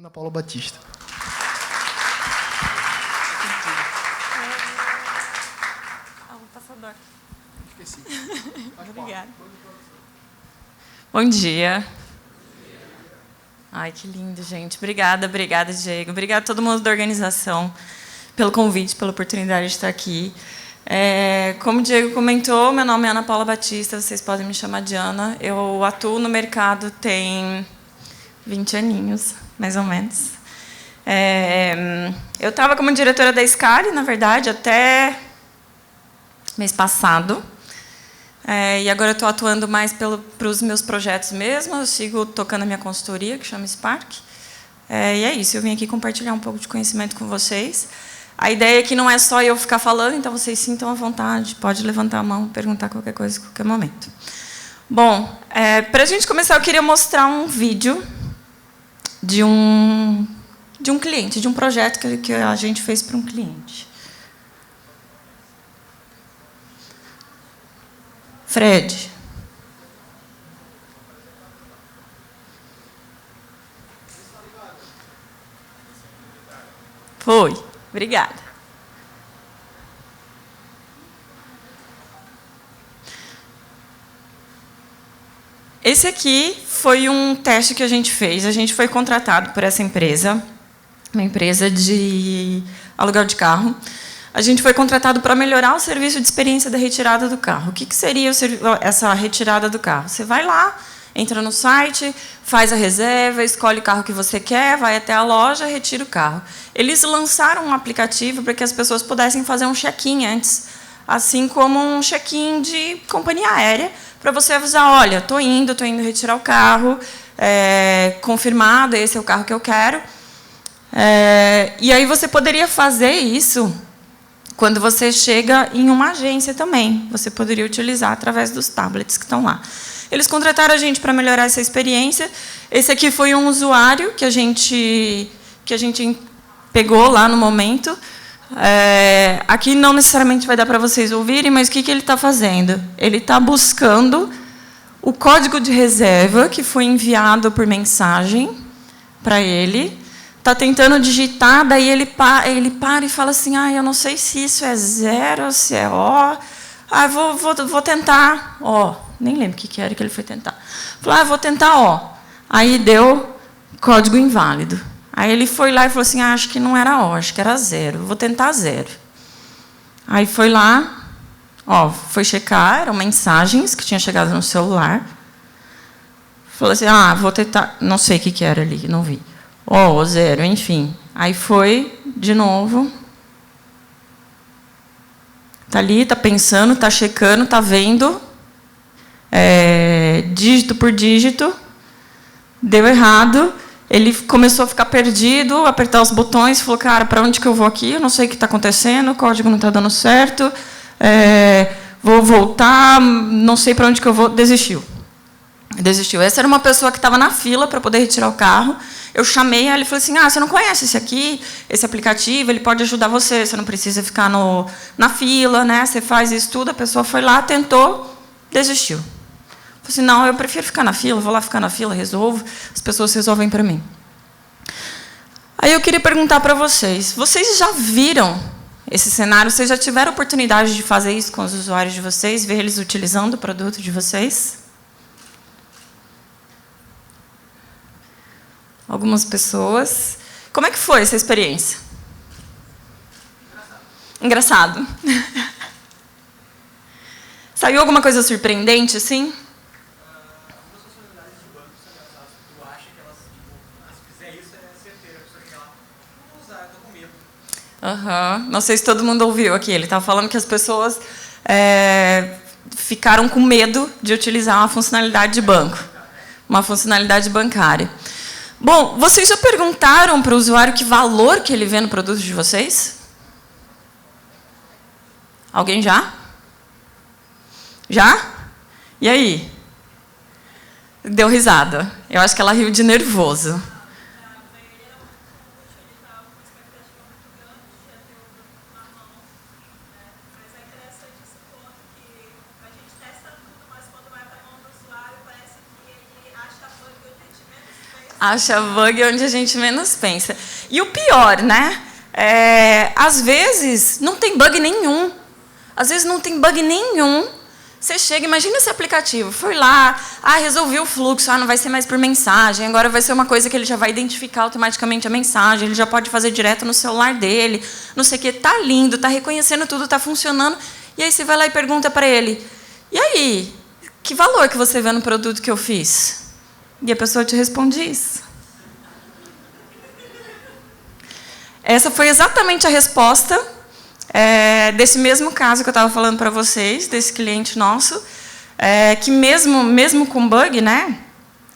Ana Paula Batista. O passador. Esqueci. Obrigada. Bom dia. Ai, que lindo, gente. Obrigada, Diego. Obrigada a todo mundo da organização pelo convite, pela oportunidade de estar aqui. Como o Diego comentou, meu nome é Ana Paula Batista, vocês podem me chamar de Ana. Eu atuo no mercado tem 20 aninhos, mais ou menos. Eu estava como diretora da Scali, na verdade, até mês passado. E agora eu estou atuando mais para os meus projetos mesmo. Eu sigo tocando a minha consultoria, que chama Spark. E é isso, eu vim aqui compartilhar um pouco de conhecimento com vocês. A ideia é que não é só eu ficar falando, então vocês sintam à vontade, pode levantar a mão, perguntar qualquer coisa a qualquer momento. Bom, para a gente começar, eu queria mostrar um vídeo de um cliente, de um projeto que a gente fez para um cliente. Fred. Foi. Obrigada. Esse aqui foi um teste que a gente fez. A gente foi contratado por essa empresa, uma empresa de aluguel de carro. A gente foi contratado para melhorar o serviço de experiência da retirada do carro. O que seria essa retirada do carro? Você vai lá, entra no site, faz a reserva, escolhe o carro que você quer, vai até a loja, retira o carro. Eles lançaram um aplicativo para que as pessoas pudessem fazer um check-in antes, assim como um check-in de companhia aérea, para você avisar, olha, estou indo retirar o carro, confirmado, esse é o carro que eu quero. E aí você poderia fazer isso quando você chega em uma agência também. Você poderia utilizar através dos tablets que estão lá. Eles contrataram a gente para melhorar essa experiência. Esse aqui foi um usuário que a gente pegou lá no momento. Aqui não necessariamente vai dar para vocês ouvirem, mas o que ele está fazendo? Ele está buscando o código de reserva que foi enviado por mensagem para ele. Está tentando digitar, daí ele para e fala assim, eu não sei se isso é 0 ou se é O. Vou tentar O. Nem lembro o que era que ele foi tentar. Falou, vou tentar O. Aí deu código inválido. Aí ele foi lá e falou assim, acho que não era O, acho que era 0. Vou tentar 0. Aí foi lá, foi checar, eram mensagens que tinham chegado no celular. Falou assim, vou tentar, não sei o que era ali, não vi. 0, enfim. Aí foi, de novo. Está ali, está pensando, está checando, está vendo. Dígito por dígito. Deu errado. Ele começou a ficar perdido, apertar os botões, falou, cara, para onde que eu vou aqui? Eu não sei o que está acontecendo, o código não está dando certo. Vou voltar, não sei para onde que eu vou. Desistiu. Essa era uma pessoa que estava na fila para poder retirar o carro. Eu chamei ela e falei assim, você não conhece esse aplicativo, ele pode ajudar você não precisa ficar na fila, né? Você faz isso tudo. A pessoa foi lá, tentou, desistiu. Falei assim, não, eu prefiro ficar na fila, vou lá ficar na fila, resolvo, as pessoas resolvem para mim. Aí eu queria perguntar para vocês já viram esse cenário? Vocês já tiveram oportunidade de fazer isso com os usuários de vocês, ver eles utilizando o produto de vocês? Algumas pessoas. Como é que foi essa experiência? Engraçado. Saiu alguma coisa surpreendente, assim? Algumas funcionalidades de banco são engraçadas. Tu acha que elas, se fizer isso, é certeira. A pessoa chega lá, não vou usar, eu tô com medo. Não sei se todo mundo ouviu aqui. Ele estava falando que as pessoas ficaram com medo de utilizar uma funcionalidade de banco. Uma funcionalidade bancária. Bom, vocês já perguntaram para o usuário que valor que ele vê no produto de vocês? Alguém já? Já? E aí? Deu risada. Eu acho que ela riu de nervoso. Acha bug onde a gente menos pensa. E o pior, né? Às vezes, não tem bug nenhum. Às vezes, não tem bug nenhum. Você chega, imagina esse aplicativo. Foi lá, resolvi o fluxo. Não vai ser mais por mensagem. Agora vai ser uma coisa que ele já vai identificar automaticamente a mensagem. Ele já pode fazer direto no celular dele. Não sei o quê. Tá lindo, tá reconhecendo tudo, tá funcionando. E aí você vai lá e pergunta para ele: e aí, que valor que você vê no produto que eu fiz? E a pessoa te responde isso. Essa foi exatamente a resposta desse mesmo caso que eu estava falando para vocês, desse cliente nosso, que mesmo com bug, né,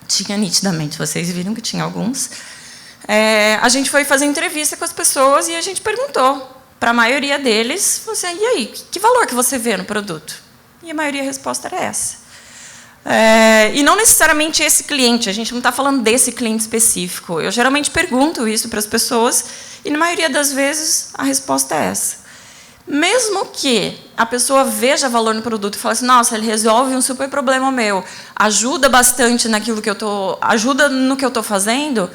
tinha nitidamente, vocês viram que tinha alguns, a gente foi fazer entrevista com as pessoas e a gente perguntou para a maioria deles, e aí, que valor que você vê no produto? E a maioria a resposta era essa. E não necessariamente esse cliente, a gente não está falando desse cliente específico. Eu geralmente pergunto isso para as pessoas e, na maioria das vezes, a resposta é essa. Mesmo que a pessoa veja valor no produto e fale assim: nossa, ele resolve um super problema meu, ajuda bastante naquilo que ajuda no que eu estou fazendo,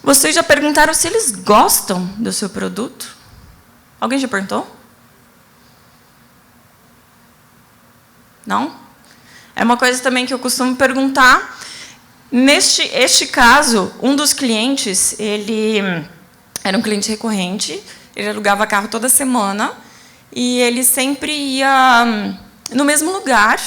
vocês já perguntaram se eles gostam do seu produto? Alguém já perguntou? Não? É uma coisa também que eu costumo perguntar. Este caso, um dos clientes, ele era um cliente recorrente, ele alugava carro toda semana, e ele sempre ia no mesmo lugar,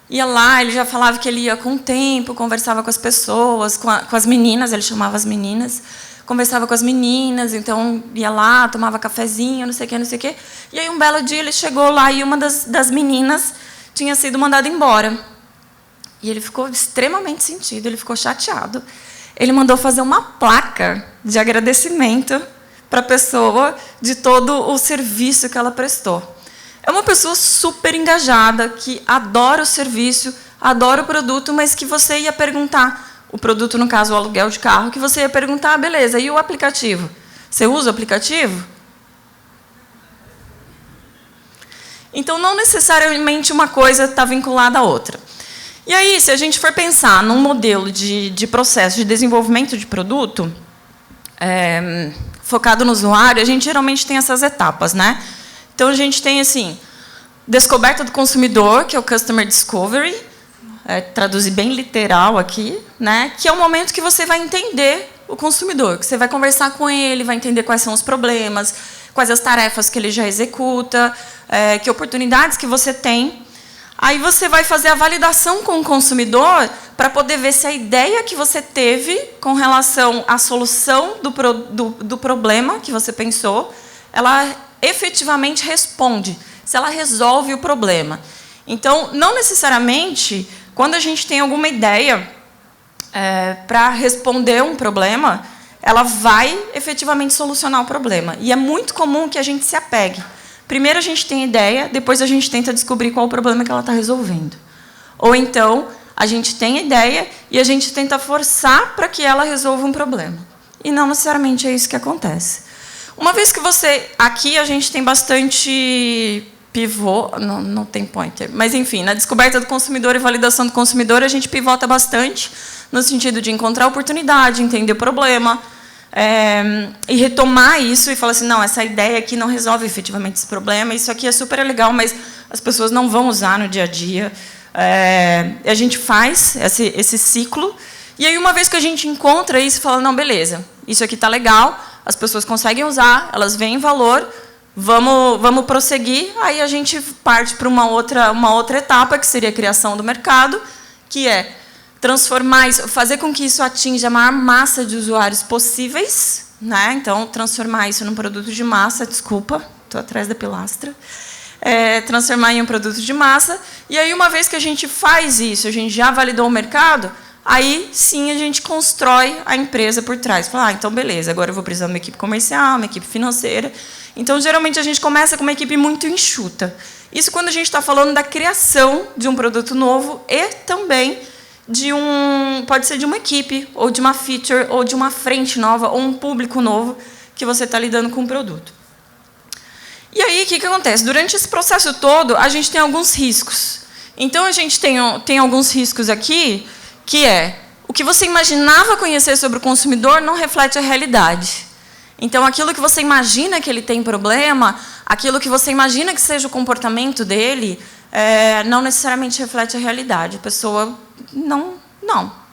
ia lá, ele já falava que ele ia com o tempo, conversava com as pessoas, com as meninas, ele chamava as meninas, conversava com as meninas, então ia lá, tomava cafezinho, não sei o quê, não sei o quê. E aí, um belo dia, ele chegou lá e uma das meninas tinha sido mandado embora. E ele ficou extremamente sentido, ele ficou chateado. Ele mandou fazer uma placa de agradecimento para a pessoa de todo o serviço que ela prestou. É uma pessoa super engajada, que adora o serviço, adora o produto, mas que você ia perguntar, o produto, no caso, o aluguel de carro, que você ia perguntar: beleza, e o aplicativo? Você usa o aplicativo? Então, não necessariamente uma coisa está vinculada à outra. E aí, se a gente for pensar num modelo de processo de desenvolvimento de produto, focado no usuário, a gente geralmente tem essas etapas, né? Então, a gente tem, assim, descoberta do consumidor, que é o Customer Discovery, traduzir bem literal aqui, né? Que é o momento que você vai entender o consumidor, que você vai conversar com ele, vai entender quais são os problemas, quais as tarefas que ele já executa, que oportunidades que você tem. Aí você vai fazer a validação com o consumidor para poder ver se a ideia que você teve com relação à solução do problema que você pensou, ela efetivamente responde, se ela resolve o problema. Então, não necessariamente, quando a gente tem alguma ideia para responder um problema, ela vai efetivamente solucionar o problema. E é muito comum que a gente se apegue. Primeiro a gente tem a ideia, depois a gente tenta descobrir qual o problema que ela está resolvendo. Ou então, a gente tem a ideia e a gente tenta forçar para que ela resolva um problema. E não necessariamente é isso que acontece. Uma vez que você... Aqui a gente tem bastante pivô, não tem pointer, mas enfim, na descoberta do consumidor e validação do consumidor, a gente pivota bastante no sentido de encontrar oportunidade, entender o problema, e retomar isso e falar assim: não, essa ideia aqui não resolve efetivamente esse problema, isso aqui é super legal, mas as pessoas não vão usar no dia a dia. A gente faz esse ciclo, e aí, uma vez que a gente encontra isso, fala: não, beleza, isso aqui está legal, as pessoas conseguem usar, elas veem valor, vamos prosseguir. Aí a gente parte para uma outra etapa, que seria a criação do mercado, que é transformar isso, fazer com que isso atinja a maior massa de usuários possíveis, né? Então, transformar isso num produto de massa. Desculpa, estou atrás da pilastra. Transformar em um produto de massa. E aí, uma vez que a gente faz isso, a gente já validou o mercado, aí sim a gente constrói a empresa por trás. Fala: então, beleza, agora eu vou precisar de uma equipe comercial, uma equipe financeira. Então, geralmente, a gente começa com uma equipe muito enxuta. Isso quando a gente está falando da criação de um produto novo e também pode ser de uma equipe, ou de uma feature, ou de uma frente nova, ou um público novo que você está lidando com o produto. E aí, o que acontece? Durante esse processo todo, a gente tem alguns riscos. Então, a gente tem alguns riscos aqui, que é o que você imaginava conhecer sobre o consumidor não reflete a realidade. Então, aquilo que você imagina que ele tem problema, aquilo que você imagina que seja o comportamento dele, não necessariamente reflete a realidade. A pessoa não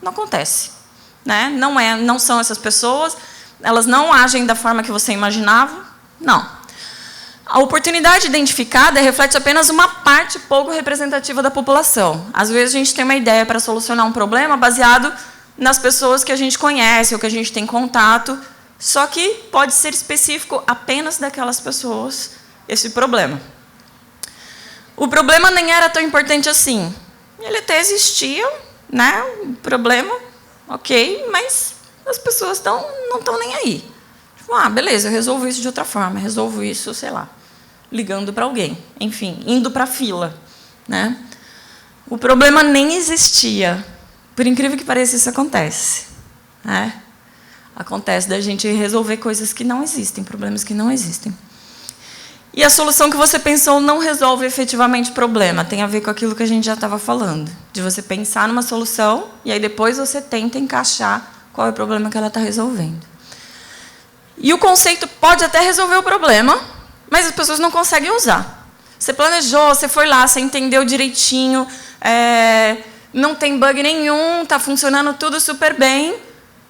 acontece, né? Não são essas pessoas, elas não agem da forma que você imaginava, não. A oportunidade identificada reflete apenas uma parte pouco representativa da população. Às vezes, a gente tem uma ideia para solucionar um problema baseado nas pessoas que a gente conhece ou que a gente tem contato, só que pode ser específico apenas daquelas pessoas esse problema. O problema nem era tão importante assim. Ele até existia, né? O problema, ok, mas as pessoas não estão nem aí. Tipo, beleza, eu resolvo isso de outra forma, resolvo isso, sei lá, ligando para alguém, enfim, indo para a fila, né? O problema nem existia. Por incrível que pareça, isso acontece, né? Acontece da gente resolver coisas que não existem, problemas que não existem. E a solução que você pensou não resolve efetivamente o problema. Tem a ver com aquilo que a gente já estava falando. De você pensar numa solução e aí depois você tenta encaixar qual é o problema que ela está resolvendo. E o conceito pode até resolver o problema, mas as pessoas não conseguem usar. Você planejou, você foi lá, você entendeu direitinho, não tem bug nenhum, está funcionando tudo super bem,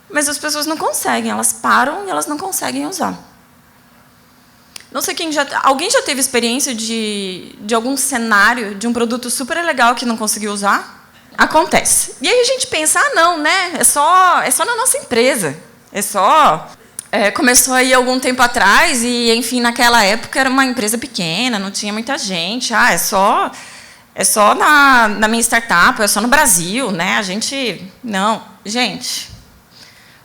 mas as pessoas não conseguem, elas param e elas não conseguem usar. Não sei alguém já teve experiência de algum cenário de um produto super legal que não conseguiu usar? Acontece. E aí a gente pensa, não, né? É só na nossa empresa. Começou aí algum tempo atrás e, enfim, naquela época era uma empresa pequena, não tinha muita gente. É só na minha startup, é só no Brasil, né? Não, gente.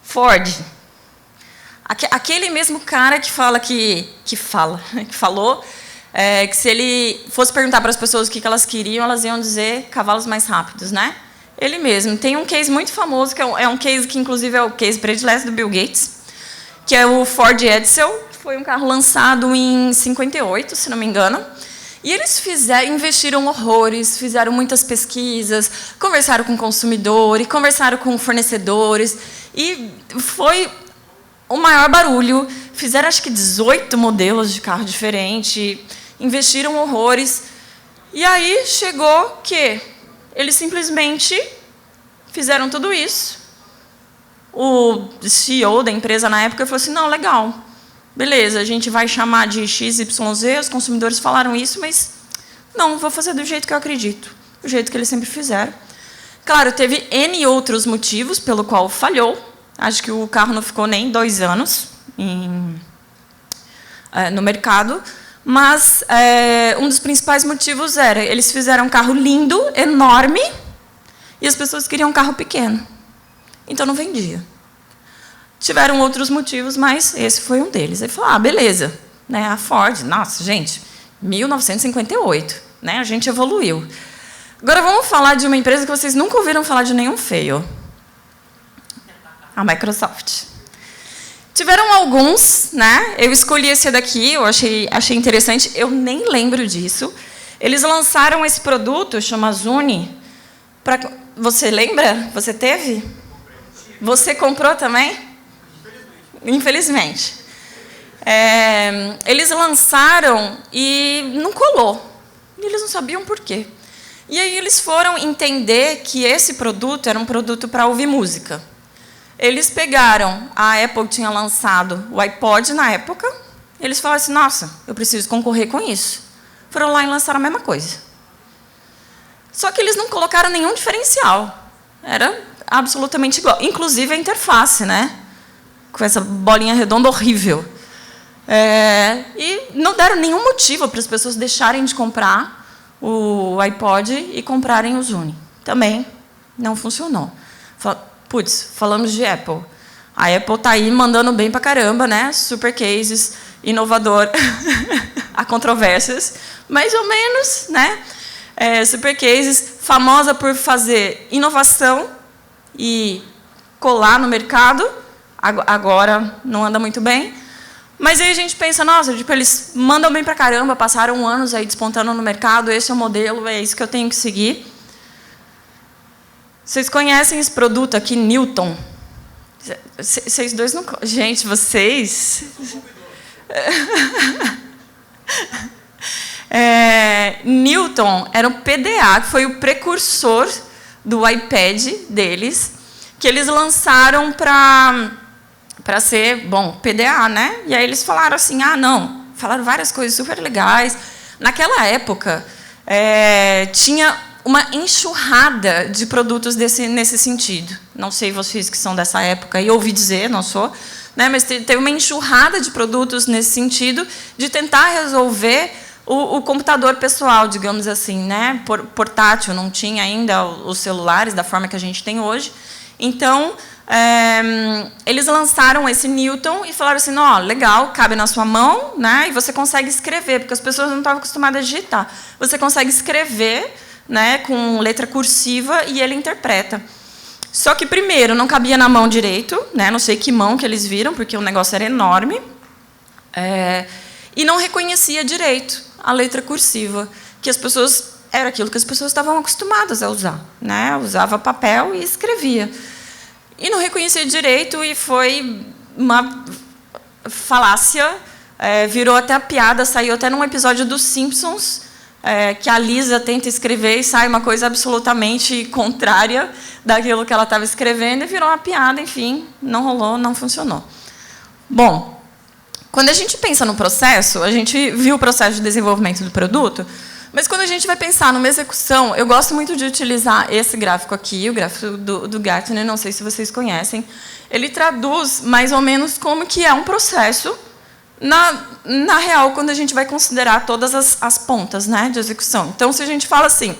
Ford. Aquele mesmo cara que falou que se ele fosse perguntar para as pessoas o que elas queriam, elas iam dizer cavalos mais rápidos, né? Ele mesmo. Tem um case muito famoso, que é um case que, inclusive, é o case predileto do Bill Gates, que é o Ford Edsel, que foi um carro lançado em 58, se não me engano. E eles investiram horrores, fizeram muitas pesquisas, conversaram com o consumidor, e conversaram com fornecedores, e foi o maior barulho. Fizeram, acho que, 18 modelos de carro diferente, investiram horrores. E aí chegou que eles simplesmente fizeram tudo isso. O CEO da empresa, na época, falou assim, não, legal, beleza, a gente vai chamar de XYZ, os consumidores falaram isso, mas não, vou fazer do jeito que eu acredito, do jeito que eles sempre fizeram. Claro, teve N outros motivos pelo qual falhou. Acho que o carro não ficou nem 2 anos no mercado, mas um dos principais motivos era eles fizeram um carro lindo, enorme, e as pessoas queriam um carro pequeno. Então não vendia. Tiveram outros motivos, mas esse foi um deles. Aí falou, beleza, né, a Ford, nossa, gente, 1958, né, a gente evoluiu. Agora vamos falar de uma empresa que vocês nunca ouviram falar de nenhum fail. A Microsoft. Tiveram alguns, né? Eu escolhi esse daqui, eu achei interessante, eu nem lembro disso. Eles lançaram esse produto, chama Zune. Você lembra? Você teve? Você comprou também? Infelizmente. Eles lançaram e não colou. E eles não sabiam por quê. E aí eles foram entender que esse produto era um produto para ouvir música. Eles pegaram, a Apple tinha lançado o iPod na época, eles falaram assim, nossa, eu preciso concorrer com isso. Foram lá e lançaram a mesma coisa. Só que eles não colocaram nenhum diferencial. Era absolutamente igual. Inclusive a interface, né? Com essa bolinha redonda horrível. E não deram nenhum motivo para as pessoas deixarem de comprar o iPod e comprarem o Zune. Também não funcionou. Putz, falamos de Apple. A Apple está aí mandando bem pra caramba, né? Super cases, inovador. Há controvérsias, mais ou menos, né? Super cases, famosa por fazer inovação e colar no mercado. Agora não anda muito bem. Mas aí a gente pensa, nossa, tipo, eles mandam bem pra caramba, passaram anos aí despontando no mercado, esse é o modelo, é isso que eu tenho que seguir. Vocês conhecem esse produto aqui, Newton? Vocês dois não... Gente, vocês... Newton era um PDA, que foi o precursor do iPad deles, que eles lançaram para ser, bom, PDA, né? E aí eles falaram assim, não, falaram várias coisas super legais. Naquela época, tinha uma enxurrada de produtos nesse sentido. Não sei vocês que são dessa época, e ouvi dizer, não sou, né? Mas teve uma enxurrada de produtos nesse sentido, de tentar resolver o computador pessoal, digamos assim, né? Portátil, não tinha ainda os celulares da forma que a gente tem hoje. Então, eles lançaram esse Newton e falaram assim, legal, cabe na sua mão, né? E você consegue escrever, porque as pessoas não estavam acostumadas a digitar. Você consegue escrever, né, com letra cursiva e ele interpreta. Só que, primeiro, não cabia na mão direito, né? Não sei que mão que eles viram, porque o negócio era enorme. E não reconhecia direito a letra cursiva, que as pessoas... Era aquilo que as pessoas estavam acostumadas a usar, né? Usava papel e escrevia. E não reconhecia direito e foi uma falácia, virou até a piada, saiu até num episódio dos Simpsons, que a Lisa tenta escrever e sai uma coisa absolutamente contrária daquilo que ela estava escrevendo, e virou uma piada, enfim, não rolou, não funcionou. Bom, quando a gente pensa no processo, a gente viu o processo de desenvolvimento do produto, mas quando a gente vai pensar numa execução, eu gosto muito de utilizar esse gráfico aqui, o gráfico do Gartner, não sei se vocês conhecem. Ele traduz mais ou menos como que é um processo na real, quando a gente vai considerar todas as pontas, né, de execução. Então, se a gente fala assim,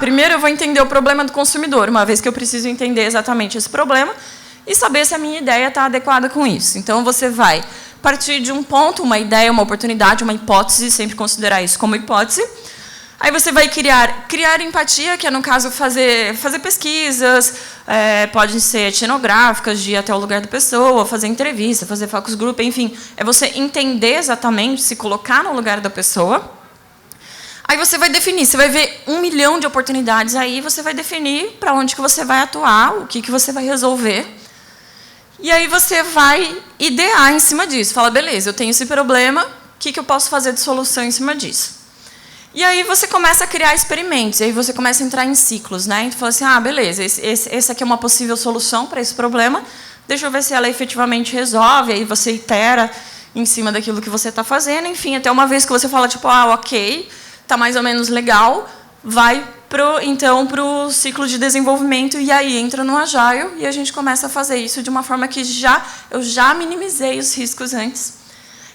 primeiro eu vou entender o problema do consumidor, uma vez que eu preciso entender exatamente esse problema e saber se a minha ideia está adequada com isso. Então, você vai partir de um ponto, uma ideia, uma oportunidade, uma hipótese, sempre considerar isso como hipótese. Aí você vai criar empatia, que é, no caso, fazer pesquisas, podem ser etnográficas, de ir até o lugar da pessoa, fazer entrevista, fazer focus group, enfim. É você entender exatamente, se colocar no lugar da pessoa. Aí você vai definir, você vai ver 1 milhão de oportunidades, aí você vai definir para onde que você vai atuar, o que você vai resolver. E aí você vai idear em cima disso. Fala, beleza, eu tenho esse problema, o que eu posso fazer de solução em cima disso? E aí você começa a criar experimentos, e aí você começa a entrar em ciclos, né? Então, fala assim, beleza, esse aqui é uma possível solução para esse problema, deixa eu ver se ela efetivamente resolve, aí você itera em cima daquilo que você está fazendo, enfim, até uma vez que você fala, tipo, ok, está mais ou menos legal, vai, então, para o ciclo de desenvolvimento, e aí entra no Agile, e a gente começa a fazer isso de uma forma que eu já minimizei os riscos antes.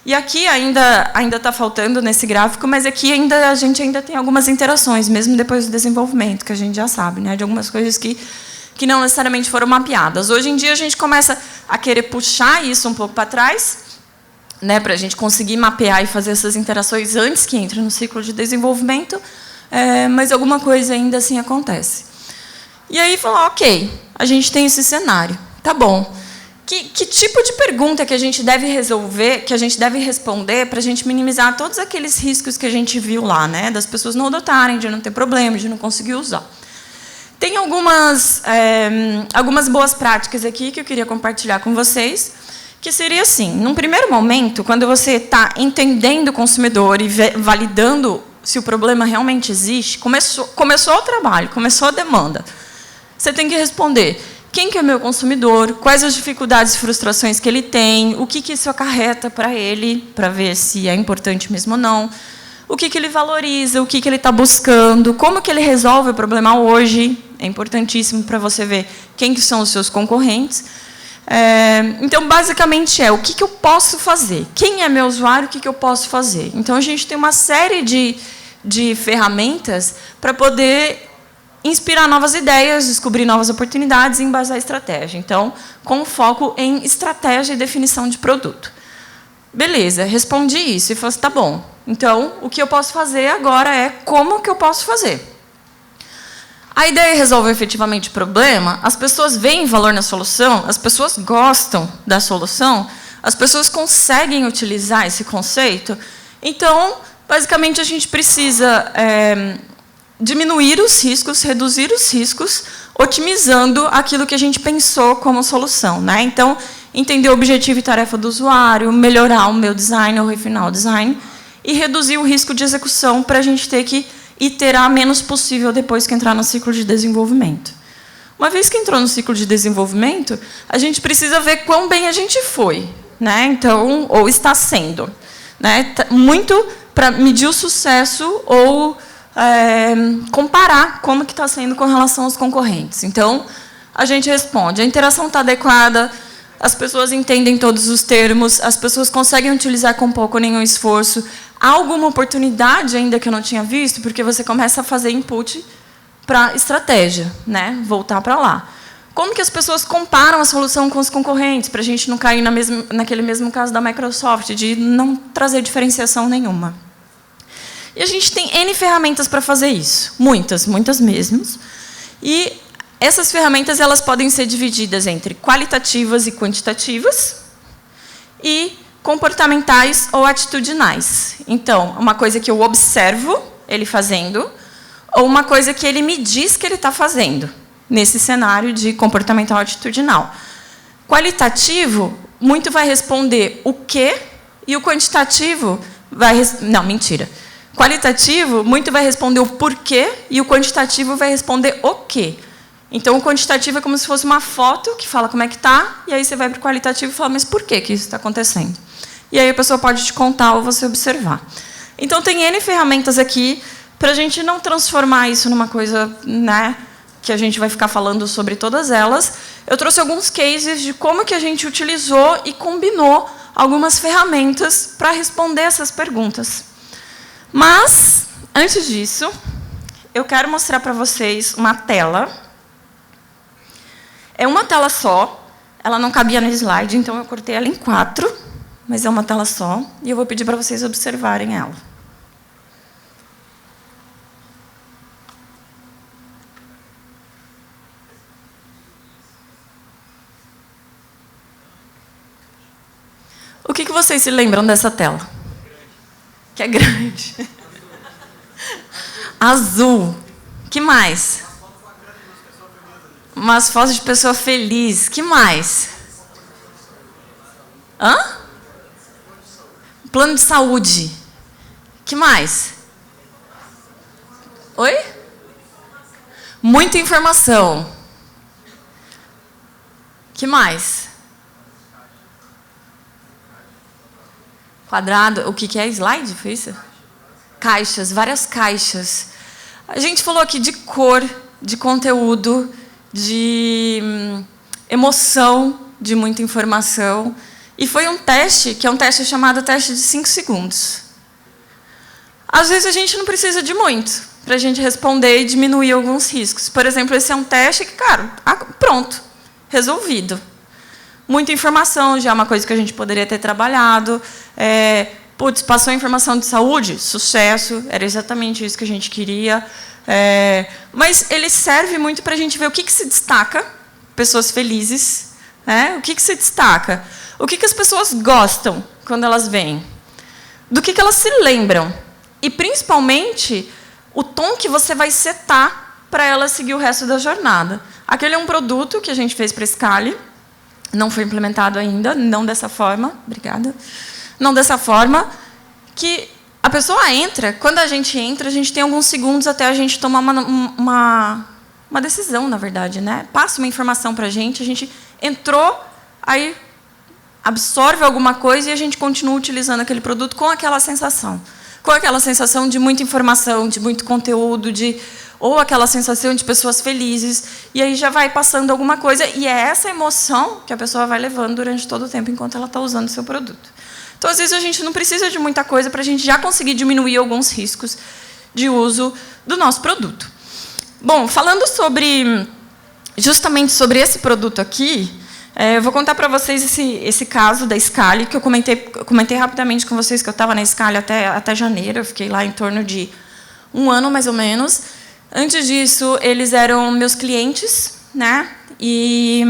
E aqui ainda está faltando nesse gráfico, mas aqui a gente ainda tem algumas interações, mesmo depois do desenvolvimento, que a gente já sabe, né, de algumas coisas que não necessariamente foram mapeadas. Hoje em dia, a gente começa a querer puxar isso um pouco para trás, né, para a gente conseguir mapear e fazer essas interações antes que entre no ciclo de desenvolvimento, mas alguma coisa ainda assim acontece. E aí, falar, ok, a gente tem esse cenário, tá bom. Que tipo de pergunta que a gente deve resolver, que a gente deve responder para a gente minimizar todos aqueles riscos que a gente viu lá, né? Das pessoas não adotarem, de não ter problema, de não conseguir usar. Tem algumas boas práticas aqui que eu queria compartilhar com vocês, que seria assim, num primeiro momento, quando você está entendendo o consumidor e validando se o problema realmente existe, começou o trabalho, começou a demanda. Você tem que responder: quem que é meu consumidor, quais as dificuldades e frustrações que ele tem, o que isso acarreta para ele, para ver se é importante mesmo ou não, o que ele valoriza, o que ele está buscando, como que ele resolve o problema hoje, é importantíssimo para você ver quem que são os seus concorrentes. Então, basicamente, o que eu posso fazer, quem é meu usuário, o que eu posso fazer. Então, a gente tem uma série de ferramentas para poder inspirar novas ideias, descobrir novas oportunidades e embasar a estratégia. Então, com foco em estratégia e definição de produto. Beleza, respondi isso e falei assim, tá bom. Então, o que eu posso fazer agora é como que eu posso fazer. A ideia é resolver efetivamente o problema, as pessoas veem valor na solução, as pessoas gostam da solução, as pessoas conseguem utilizar esse conceito. Então, basicamente, a gente precisa diminuir os riscos, reduzir os riscos, otimizando aquilo que a gente pensou como solução, né? Então, entender o objetivo e tarefa do usuário, melhorar o meu design ou refinar o design e reduzir o risco de execução para a gente ter que iterar menos possível depois que entrar no ciclo de desenvolvimento. Uma vez que entrou no ciclo de desenvolvimento, a gente precisa ver quão bem a gente foi, né? Então, ou está sendo, né? Muito para medir o sucesso ou comparar como que está sendo com relação aos concorrentes. Então, a gente responde, a interação está adequada, as pessoas entendem todos os termos, as pessoas conseguem utilizar com pouco ou nenhum esforço. Há alguma oportunidade ainda que eu não tinha visto, porque você começa a fazer input para a estratégia, né? Voltar para lá. Como que as pessoas comparam a solução com os concorrentes, para a gente não cair naquele mesmo caso da Microsoft, de não trazer diferenciação nenhuma. E a gente tem N ferramentas para fazer isso, muitas, muitas mesmo. E essas ferramentas elas podem ser divididas entre qualitativas e quantitativas e comportamentais ou atitudinais. Então, uma coisa que eu observo ele fazendo ou uma coisa que ele me diz que ele está fazendo, nesse cenário de comportamental atitudinal. Qualitativo, muito vai responder o quê, e o quantitativo vai... Não, mentira. Qualitativo, muito vai responder o porquê, e o quantitativo vai responder o quê. Então, o quantitativo é como se fosse uma foto que fala como é que está, e aí você vai para o qualitativo e fala, mas por que isso está acontecendo? E aí a pessoa pode te contar ou você observar. Então, tem N ferramentas aqui para a gente não transformar isso numa coisa, né, que a gente vai ficar falando sobre todas elas. Eu trouxe alguns cases de como que a gente utilizou e combinou algumas ferramentas para responder essas perguntas. Mas, antes disso, eu quero mostrar para vocês uma tela. É uma tela só, ela não cabia no slide, então eu cortei ela em 4, mas é uma tela só, e eu vou pedir para vocês observarem ela. O que vocês se lembram dessa tela? Que é grande. Azul. Que mais? Umas fotos de pessoa feliz. Que mais? Hã? Plano de saúde. Que mais? Oi? Muita informação. Que mais? Quadrado, o que é slide? Foi isso? Caixas, várias caixas. A gente falou aqui de cor, de conteúdo, de emoção, de muita informação. E foi um teste, que é um teste chamado teste de 5 segundos. Às vezes a gente não precisa de muito para a gente responder e diminuir alguns riscos. Por exemplo, esse é um teste que, cara, pronto, resolvido. Muita informação, já é uma coisa que a gente poderia ter trabalhado. Putz, passou a informação de saúde? Sucesso, era exatamente isso que a gente queria. Mas ele serve muito para a gente ver o que se destaca, pessoas felizes, né? O que se destaca, o que as pessoas gostam quando elas vêm, do que elas se lembram, e, principalmente, o tom que você vai setar para elas seguir o resto da jornada. Aquele é um produto que a gente fez para a Scali, não foi implementado ainda, não dessa forma, obrigada, não dessa forma, que a pessoa entra, quando a gente entra, a gente tem alguns segundos até a gente tomar uma decisão, na verdade, né? Passa uma informação para a gente entrou, aí absorve alguma coisa e a gente continua utilizando aquele produto com aquela sensação de muita informação, de muito conteúdo, ou aquela sensação de pessoas felizes, e aí já vai passando alguma coisa, e é essa emoção que a pessoa vai levando durante todo o tempo enquanto ela está usando o seu produto. Então, às vezes, a gente não precisa de muita coisa para a gente já conseguir diminuir alguns riscos de uso do nosso produto. Bom, falando justamente sobre esse produto aqui, eu vou contar para vocês esse caso da Scali, que eu comentei rapidamente com vocês que eu estava na Scali até janeiro, eu fiquei lá em torno de 1 ano, mais ou menos. Antes disso, eles eram meus clientes, né? E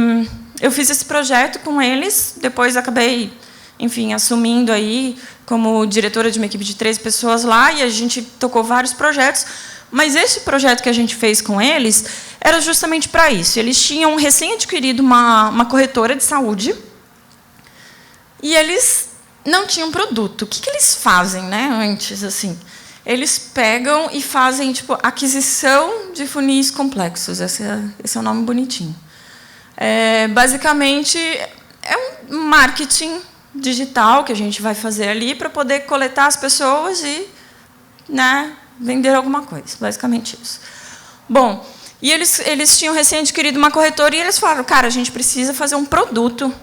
eu fiz esse projeto com eles, depois acabei, enfim, assumindo aí como diretora de uma equipe de 3 pessoas lá, e a gente tocou vários projetos. Mas esse projeto que a gente fez com eles era justamente para isso. Eles tinham recém-adquirido uma corretora de saúde e eles não tinham produto. O que eles fazem, né, antes? Assim, eles pegam e fazem tipo, aquisição de funis complexos. Esse é o nome bonitinho. Basicamente, é um marketing digital que a gente vai fazer ali para poder coletar as pessoas e, né, vender alguma coisa. Basicamente isso. Bom, e eles tinham recém-adquirido uma corretora e eles falaram, cara, a gente precisa fazer um produto.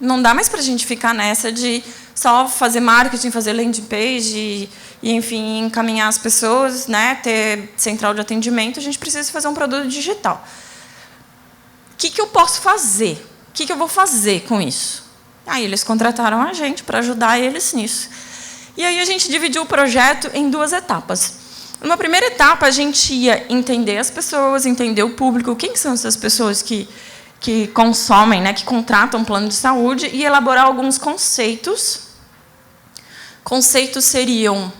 Não dá mais para a gente ficar nessa de só fazer marketing, fazer landing page e, enfim, encaminhar as pessoas, né, ter central de atendimento. A gente precisa fazer um produto digital. O que eu posso fazer? O que eu vou fazer com isso? Aí eles contrataram a gente para ajudar eles nisso. E aí a gente dividiu o projeto em 2 etapas. Numa primeira etapa, a gente ia entender as pessoas, entender o público, quem são essas pessoas que consomem, né, que contratam um plano de saúde, e elaborar alguns conceitos. Conceitos seriam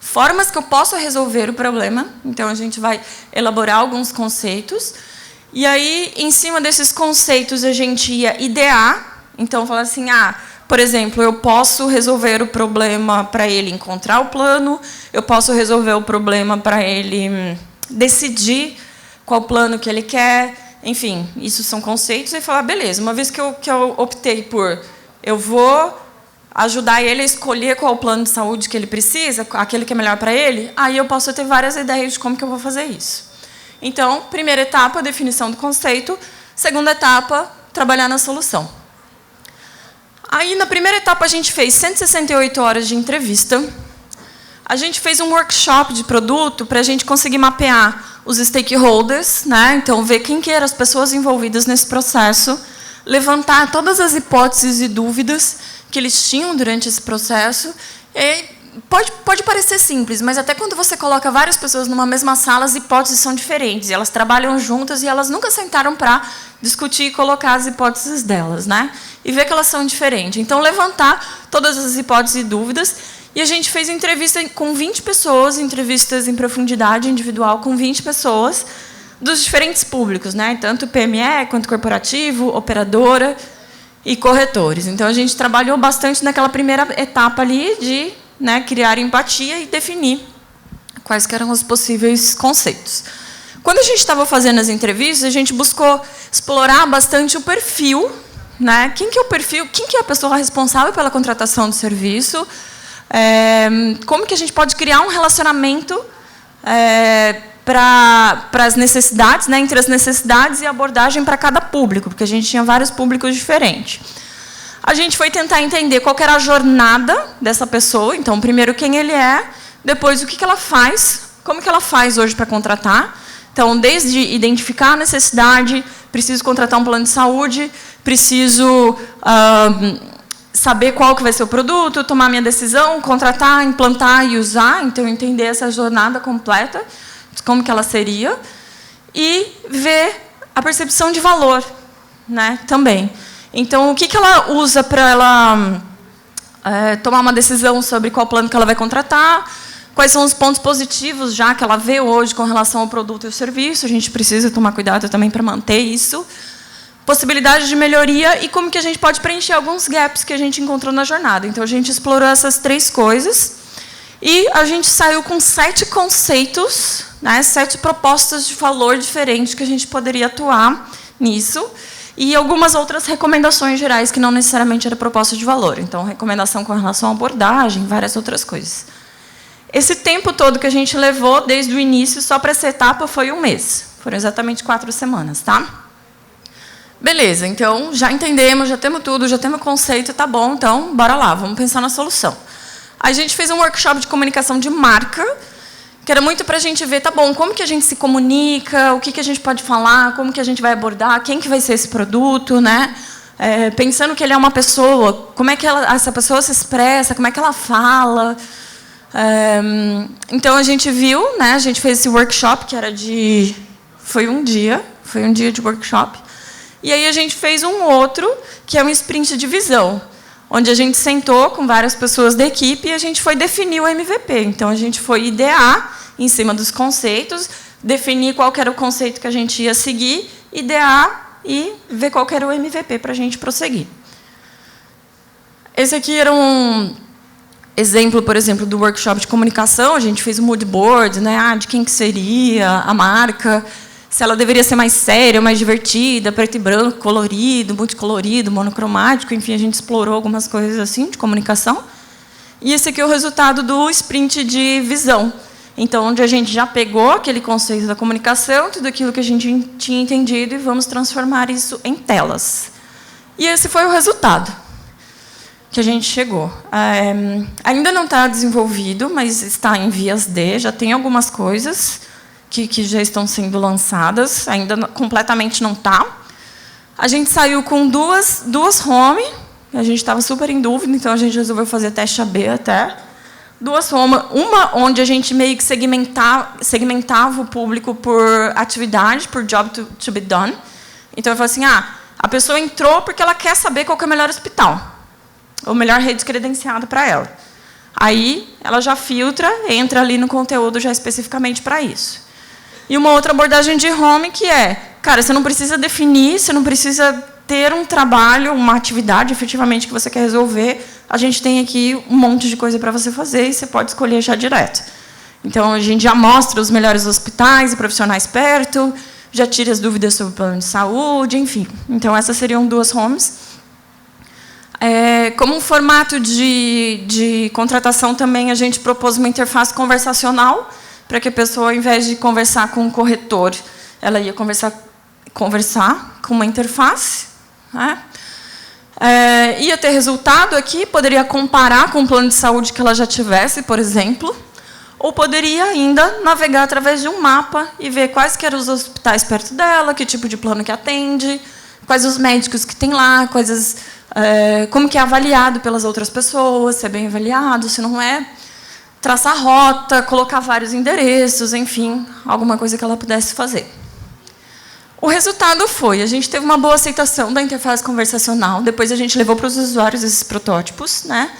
formas que eu possa resolver o problema. Então, a gente vai elaborar alguns conceitos. E aí, em cima desses conceitos, a gente ia idear. Então, falar assim, por exemplo, eu posso resolver o problema para ele encontrar o plano, eu posso resolver o problema para ele decidir qual plano que ele quer. Enfim, isso são conceitos. E falar, beleza, uma vez que eu optei por eu vou ajudar ele a escolher qual o plano de saúde que ele precisa, aquele que é melhor para ele, aí eu posso ter várias ideias de como que eu vou fazer isso. Então, primeira etapa, definição do conceito. Segunda etapa, trabalhar na solução. Aí, na primeira etapa, a gente fez 168 horas de entrevista. A gente fez um workshop de produto para a gente conseguir mapear os stakeholders, né? Então, ver quem que eram as pessoas envolvidas nesse processo, levantar todas as hipóteses e dúvidas que eles tinham durante esse processo. E pode parecer simples, mas até quando você coloca várias pessoas numa mesma sala, as hipóteses são diferentes. Elas trabalham juntas e elas nunca sentaram para discutir e colocar as hipóteses delas, né? E ver que elas são diferentes. Então, levantar todas as hipóteses e dúvidas. E a gente fez entrevista com 20 pessoas, entrevistas em profundidade individual com 20 pessoas, dos diferentes públicos, né? Tanto PME, quanto corporativo, operadora e corretores. Então, a gente trabalhou bastante naquela primeira etapa ali de, né, criar empatia e definir quais eram os possíveis conceitos. Quando a gente estava fazendo as entrevistas, a gente buscou explorar bastante o perfil, né? Quem que é o perfil, quem que é a pessoa responsável pela contratação do serviço, como que a gente pode criar um relacionamento para as necessidades, né, entre as necessidades e a abordagem para cada público, porque a gente tinha vários públicos diferentes. A gente foi tentar entender qual que era a jornada dessa pessoa. Então, primeiro, quem ele é, depois, o que ela faz, como que ela faz hoje para contratar. Então, desde identificar a necessidade, preciso contratar um plano de saúde, preciso saber qual que vai ser o produto, tomar minha decisão, contratar, implantar e usar. Então, entender essa jornada completa, como que ela seria, e ver a percepção de valor, né, também. Então, o que ela usa para ela tomar uma decisão sobre qual plano que ela vai contratar, quais são os pontos positivos já que ela vê hoje com relação ao produto e ao serviço, a gente precisa tomar cuidado também para manter isso, possibilidade de melhoria e como que a gente pode preencher alguns gaps que a gente encontrou na jornada. Então, a gente explorou essas 3 coisas e a gente saiu com 7 conceitos, né, 7 propostas de valor diferentes que a gente poderia atuar nisso, e algumas outras recomendações gerais que não necessariamente era proposta de valor. Então, recomendação com relação à abordagem, várias outras coisas. Esse tempo todo que a gente levou, desde o início, só para essa etapa, foi 1 mês. Foram exatamente 4 semanas, tá? Beleza, então, já entendemos, já temos tudo, já temos o conceito, tá bom, então, bora lá, vamos pensar na solução. A gente fez um workshop de comunicação de marca, que era muito para a gente ver, tá bom, como que a gente se comunica, o que a gente pode falar, como que a gente vai abordar, quem que vai ser esse produto, né? Pensando que ele é uma pessoa, como é que essa pessoa se expressa, como é que ela fala. Então, a gente viu, né, a gente fez esse workshop, que era foi um dia de workshop. E aí a gente fez um outro, que é um sprint de visão, onde a gente sentou com várias pessoas da equipe e a gente foi definir o MVP. Então, a gente foi idear em cima dos conceitos, definir qual que era o conceito que a gente ia seguir, idear e ver qual que era o MVP para a gente prosseguir. Esse aqui era um exemplo, por exemplo, do workshop de comunicação. A gente fez um mood board, né? De quem que seria a marca, se ela deveria ser mais séria, mais divertida, preto e branco, colorido, multicolorido, monocromático, enfim, a gente explorou algumas coisas assim de comunicação. E esse aqui é o resultado do sprint de visão. Então, onde a gente já pegou aquele conceito da comunicação, tudo aquilo que a gente tinha entendido, e vamos transformar isso em telas. E esse foi o resultado que a gente chegou. Ainda não está desenvolvido, mas está em vias de, já tem algumas coisas que já estão sendo lançadas, ainda completamente não está. A gente saiu com duas home, a gente estava super em dúvida, então a gente resolveu fazer teste AB até. Duas home, uma onde a gente meio que segmentava o público por atividade, por job to be done. Então, eu falei assim, a pessoa entrou porque ela quer saber qual que é o melhor hospital, ou melhor rede credenciada para ela. Aí, ela já filtra, entra ali no conteúdo já especificamente para isso. E uma outra abordagem de home que é, cara, você não precisa definir, você não precisa ter um trabalho, uma atividade efetivamente que você quer resolver. A gente tem aqui um monte de coisa para você fazer e você pode escolher já direto. Então, a gente já mostra os melhores hospitais e profissionais perto, já tira as dúvidas sobre o plano de saúde, enfim. Então, essas seriam duas homes. Como um formato de contratação também, a gente propôs uma interface conversacional, para que a pessoa, ao invés de conversar com um corretor, ela ia conversar com uma interface. Né? Ia ter resultado aqui, poderia comparar com o plano de saúde que ela já tivesse, por exemplo, ou poderia ainda navegar através de um mapa e ver quais que eram os hospitais perto dela, que tipo de plano que atende, quais os médicos que tem lá, como que é avaliado pelas outras pessoas, se é bem avaliado, se não é. Traçar rota, colocar vários endereços, enfim, alguma coisa que ela pudesse fazer. O resultado foi, a gente teve uma boa aceitação da interface conversacional, depois a gente levou para os usuários esses protótipos, né?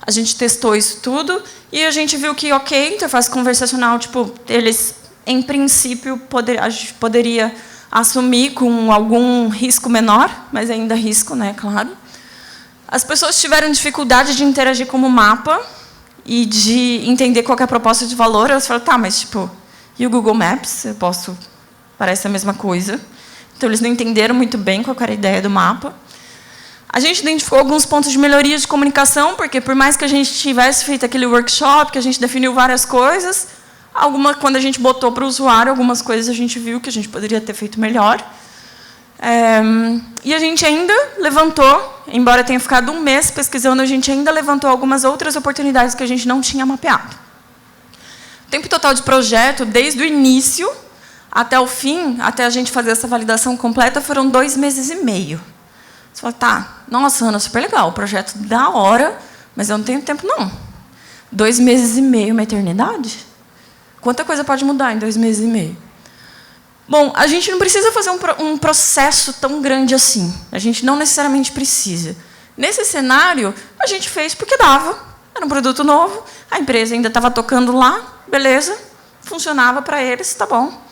A gente testou isso tudo e a gente viu que, ok, interface conversacional, eles, em princípio, a gente poderia assumir com algum risco menor, mas ainda risco, né, claro. As pessoas tiveram dificuldade de interagir com o mapa e de entender qual que é a proposta de valor. Elas falaram, mas, e o Google Maps? Parece a mesma coisa. Então, eles não entenderam muito bem qual era a ideia do mapa. A gente identificou alguns pontos de melhoria de comunicação, porque, por mais que a gente tivesse feito aquele workshop, que a gente definiu várias coisas, quando a gente botou para o usuário, algumas coisas a gente viu que a gente poderia ter feito melhor. E a gente ainda levantou, embora tenha ficado um mês pesquisando, a gente ainda levantou algumas outras oportunidades que a gente não tinha mapeado. O tempo total de projeto, desde o início até o fim, até a gente fazer essa validação completa, foram 2 meses e meio. Você fala, nossa, Ana, super legal, o projeto da hora, mas eu não tenho tempo, não. 2 meses e meio, uma eternidade? Quanta coisa pode mudar em 2 meses e meio? Bom, a gente não precisa fazer um processo tão grande assim. A gente não necessariamente precisa. Nesse cenário, a gente fez porque dava. Era um produto novo, a empresa ainda estava tocando lá, beleza, funcionava para eles, tá bom.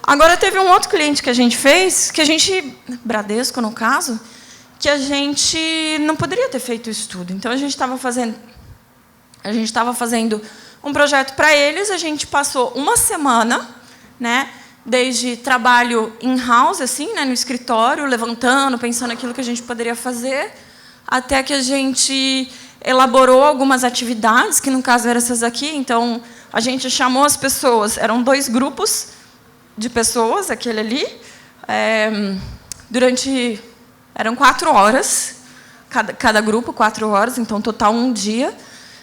Agora, teve um outro cliente que a gente fez, Bradesco, no caso, que a gente não poderia ter feito isso tudo. Então, a gente estava fazendo um projeto para eles, a gente passou uma semana, né, desde trabalho in-house, assim, né, no escritório, levantando, pensando naquilo que a gente poderia fazer, até que a gente elaborou algumas atividades, que no caso eram essas aqui. Então, a gente chamou as pessoas, eram 2 grupos de pessoas, aquele ali, eram 4 horas, cada grupo, 4 horas, então, total 1 dia.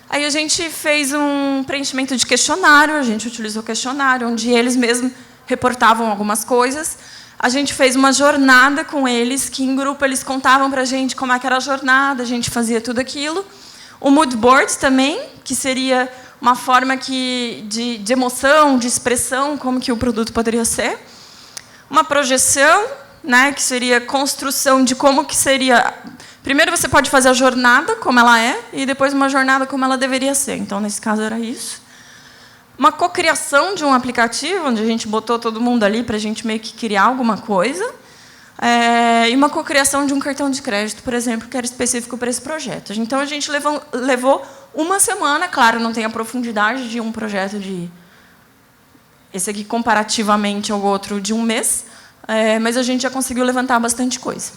Aí a gente fez um preenchimento de questionário, a gente utilizou questionário, onde eles mesmos reportavam algumas coisas. A gente fez uma jornada com eles, que em grupo eles contavam para a gente como é que era a jornada, a gente fazia tudo aquilo. O mood board também, que seria uma forma de emoção, de expressão, como que o produto poderia ser. Uma projeção, né, que seria construção de como que seria. Primeiro você pode fazer a jornada como ela é, e depois uma jornada como ela deveria ser. Então, nesse caso, era isso. uma cocriação de um aplicativo, onde a gente botou todo mundo ali para a gente meio que criar alguma coisa, e uma cocriação de um cartão de crédito, por exemplo, que era específico para esse projeto. Então, a gente levou uma semana, claro, não tem a profundidade de um projeto de... Esse aqui, comparativamente ao outro, de um mês, mas a gente já conseguiu levantar bastante coisa.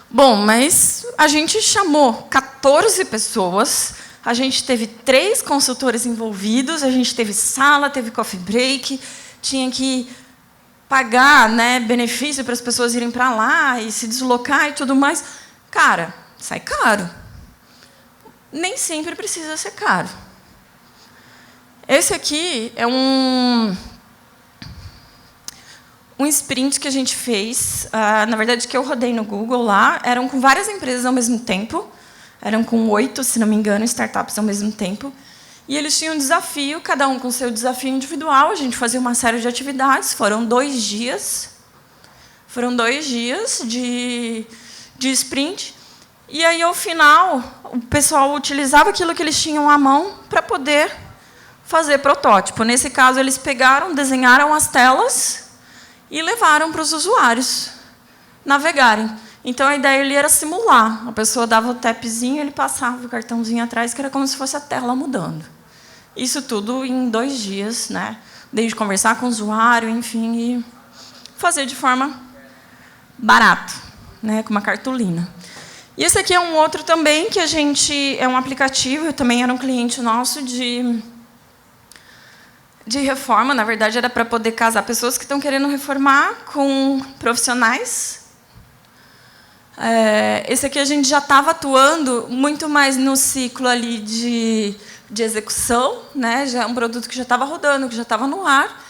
Bom, mas a gente chamou 14 pessoas, a gente teve 3 consultores envolvidos, a gente teve sala, teve coffee break, tinha que pagar, né, benefício para as pessoas irem para lá e se deslocar e tudo mais. Cara, sai caro. Nem sempre precisa ser caro. Esse aqui é um sprint que a gente fez, na verdade, que eu rodei no Google lá, eram com várias empresas ao mesmo tempo, eram com 8, se não me engano, startups ao mesmo tempo, e eles tinham um desafio, cada um com seu desafio individual, a gente fazia uma série de atividades, foram 2 dias de sprint, e aí, ao final, o pessoal utilizava aquilo que eles tinham à mão para poder fazer protótipo. Nesse caso, eles pegaram, desenharam as telas e levaram para os usuários navegarem. Então, a ideia ali era simular. A pessoa dava o tapzinho, ele passava o cartãozinho atrás, que era como se fosse a tela mudando. Isso tudo em 2 dias, né? Desde conversar com o usuário, enfim, e fazer de forma barata, né? Com uma cartolina. E esse aqui é um outro também, que a gente... É um aplicativo, também era um cliente nosso de reforma, na verdade, era para poder casar pessoas que estão querendo reformar com profissionais. Esse aqui a gente já estava atuando muito mais no ciclo ali de execução, né? Já é um produto que já estava rodando, que já estava no ar.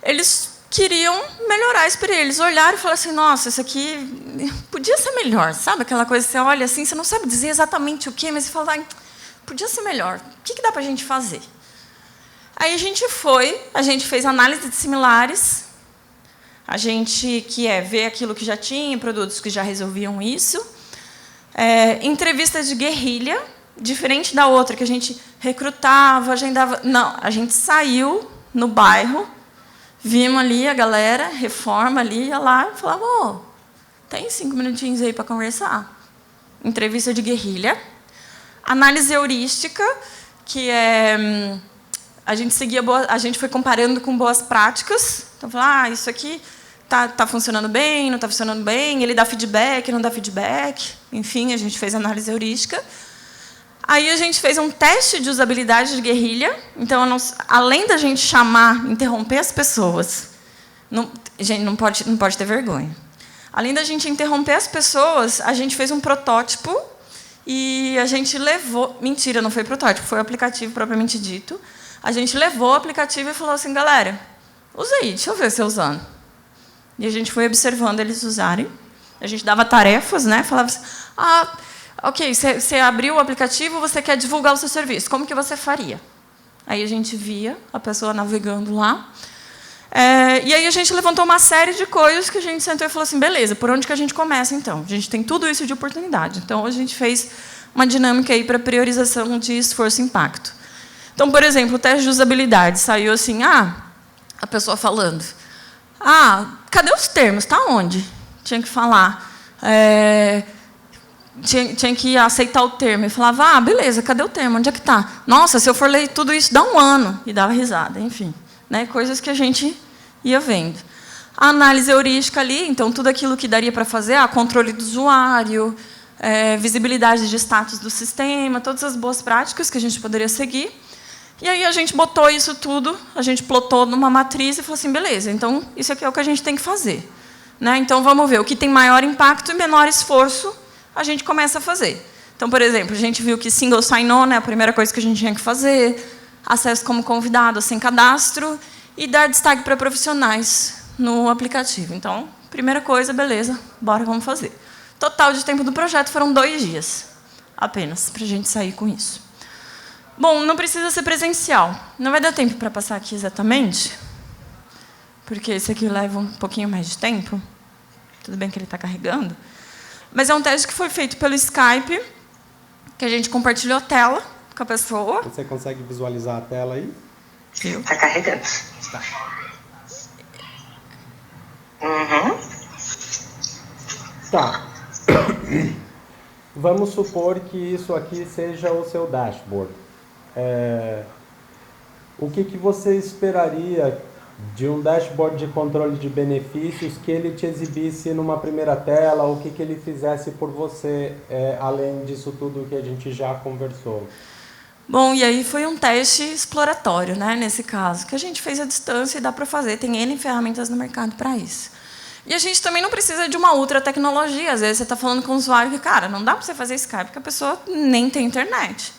Eles queriam melhorar a experiência. Eles olharam e falaram assim, nossa, isso aqui podia ser melhor. Sabe aquela coisa que você olha assim, você não sabe dizer exatamente o quê, mas você fala, podia ser melhor. O que dá para a gente fazer? Aí a gente fez análise de similares, a gente ver aquilo que já tinha, produtos que já resolviam isso, entrevistas de guerrilha, diferente da outra, que a gente recrutava, agendava. Não, a gente saiu no bairro, vimos ali a galera, reforma ali, ia lá e falava, tem 5 minutinhos aí para conversar. Entrevista de guerrilha. Análise heurística, que é... A gente foi comparando com boas práticas. Então, isso aqui está funcionando bem, não está funcionando bem, ele dá feedback, não dá feedback. Enfim, a gente fez análise heurística. Aí a gente fez um teste de usabilidade de guerrilha. Então, além da gente interromper as pessoas, gente, não pode ter vergonha. Além da gente interromper as pessoas, a gente fez um protótipo e a gente levou... Mentira, não foi protótipo, foi o aplicativo propriamente dito. A gente levou o aplicativo e falou assim, galera, usa aí, deixa eu ver você usando. E a gente foi observando eles usarem. A gente dava tarefas, né? Falava assim, ok, você abriu o aplicativo, você quer divulgar o seu serviço, como que você faria? Aí a gente via a pessoa navegando lá. E aí a gente levantou uma série de coisas que a gente sentou e falou assim, beleza, por onde que a gente começa, então? A gente tem tudo isso de oportunidade. Então, a gente fez uma dinâmica aí para priorização de esforço e impacto. Então, por exemplo, o teste de usabilidade saiu assim, a pessoa falando, cadê os termos? Está onde? Tinha que falar. Tinha que aceitar o termo. E falava, beleza, cadê o termo? Onde é que está? Nossa, se eu for ler tudo isso, dá 1 ano. E dava risada, enfim. Né? Coisas que a gente ia vendo. A análise heurística ali, então, tudo aquilo que daria para fazer, controle do usuário, visibilidade de status do sistema, todas as boas práticas que a gente poderia seguir. E aí a gente botou isso tudo, a gente plotou numa matriz e falou assim, beleza, então isso aqui é o que a gente tem que fazer. Né? Então, vamos ver, o que tem maior impacto e menor esforço, a gente começa a fazer. Então, por exemplo, a gente viu que single sign-on é a primeira coisa que a gente tinha que fazer, acesso como convidado, sem cadastro, e dar destaque para profissionais no aplicativo. Então, primeira coisa, beleza, bora, vamos fazer. Total de tempo do projeto foram 2 dias, apenas, para a gente sair com isso. Bom, não precisa ser presencial. Não vai dar tempo para passar aqui exatamente, porque esse aqui leva um pouquinho mais de tempo. Tudo bem que ele está carregando. Mas é um teste que foi feito pelo Skype, que a gente compartilhou a tela com a pessoa. Você consegue visualizar a tela aí? Viu? Tá carregando. Tá. Uhum. Tá. Vamos supor que isso aqui seja o seu dashboard. O que você esperaria de um dashboard de controle de benefícios que ele te exibisse numa primeira tela, o que ele fizesse por você, além disso tudo que a gente já conversou? Bom, e aí foi um teste exploratório, né, nesse caso, que a gente fez à distância e dá para fazer, tem N ferramentas no mercado para isso. E a gente também não precisa de uma ultra tecnologia. Às vezes você está falando com um usuário que, cara, não dá para você fazer Skype porque a pessoa nem tem internet.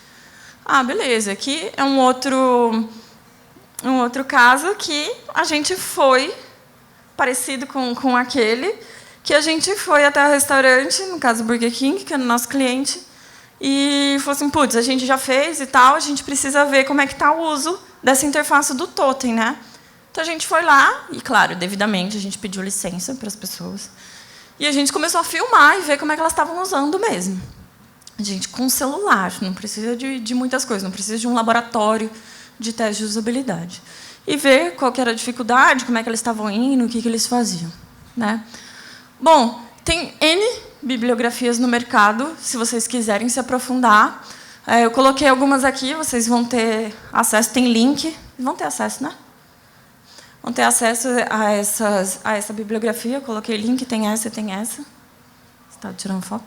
Ah, beleza. Aqui é um outro caso que a gente foi, parecido com aquele, que a gente foi até o restaurante, no caso Burger King, que é o nosso cliente, e falou assim, putz, a gente já fez e tal, a gente precisa ver como é que está o uso dessa interface do totem, né? Então, a gente foi lá, e, claro, devidamente, a gente pediu licença para as pessoas. E a gente começou a filmar e ver como é que elas estavam usando mesmo. A gente, com celular, não precisa de muitas coisas, não precisa de um laboratório de teste de usabilidade. E ver qual que era a dificuldade, como é que eles estavam indo, o que eles faziam. Né? Bom, tem N bibliografias no mercado, se vocês quiserem se aprofundar. Eu coloquei algumas aqui, vocês vão ter acesso, tem link, vão ter acesso, né? Vão ter acesso a essa bibliografia. Eu coloquei link, tem essa e tem essa. Você está tirando foto?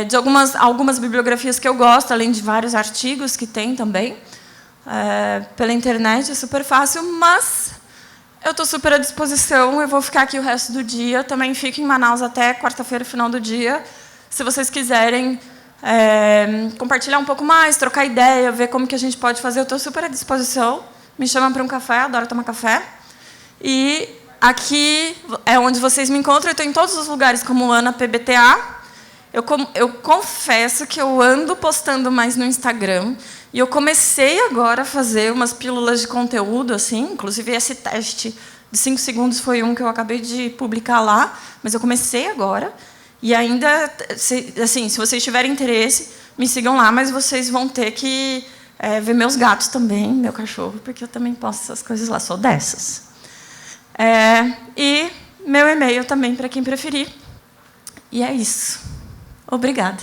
De algumas bibliografias que eu gosto, além de vários artigos que tem também. Pela internet, é super fácil, mas eu estou super à disposição. Eu vou ficar aqui o resto do dia. Também fico em Manaus até quarta-feira, final do dia. Se vocês quiserem compartilhar um pouco mais, trocar ideia, ver como que a gente pode fazer, eu estou super à disposição. Me chamam para um café, adoro tomar café. E aqui é onde vocês me encontram. Eu estou em todos os lugares como Ana PBTA. Eu confesso que eu ando postando mais no Instagram. E eu comecei agora a fazer umas pílulas de conteúdo, assim. Inclusive, esse teste de 5 segundos foi um que eu acabei de publicar lá. Mas eu comecei agora. E ainda, assim, se vocês tiverem interesse, me sigam lá. Mas vocês vão ter que ver meus gatos também, meu cachorro, porque eu também posto essas coisas lá, sou dessas. E meu e-mail também, para quem preferir. E é isso. Obrigada.